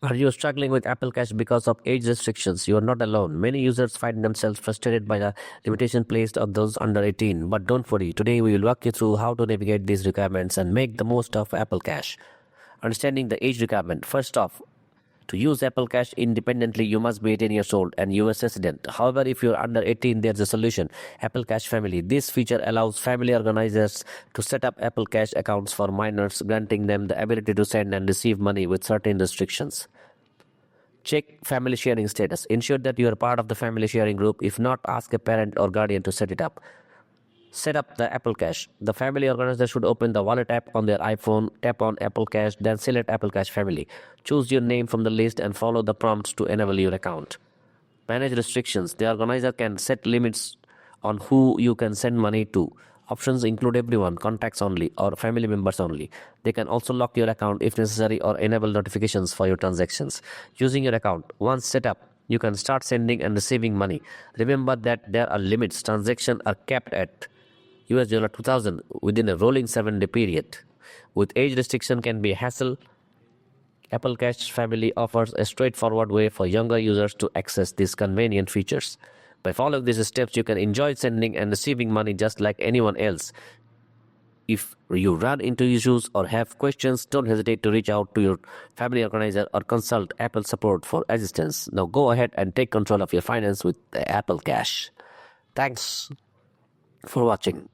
Are you struggling with Apple Cash because of age restrictions? You are not alone. Many users find themselves frustrated by the limitation placed on those under 18. But don't worry, today we will walk you through how to navigate these requirements and make the most of Apple Cash. Understanding the age requirement. First off, to use Apple Cash independently, you must be 18 years old and US resident. However, if you're under 18, there's a solution. Apple Cash Family. This feature allows family organizers to set up Apple Cash accounts for minors, granting them the ability to send and receive money with certain restrictions. Check family sharing status. Ensure that you are part of the family sharing group. If not, ask a parent or guardian to set it up. Set up the Apple Cash. The family organizer should open the wallet app on their iPhone, tap on Apple Cash, then select Apple Cash Family. Choose your name from the list and follow the prompts to enable your account. Manage restrictions. The organizer can set limits on who you can send money to. Options include everyone, contacts only, or family members only. They can also lock your account if necessary or enable notifications for your transactions. Using your account. Once set up, you can start sending and receiving money. Remember that there are limits. Transactions are capped at $2,000 within a rolling 7-day period. With age restriction can be a hassle, Apple Cash Family offers a straightforward way for younger users to access these convenient features. By following these steps, you can enjoy sending and receiving money just like anyone else. If you run into issues or have questions, don't hesitate to reach out to your family organizer or consult Apple support for assistance. Now go ahead and take control of your finance with the Apple Cash. Thanks for watching.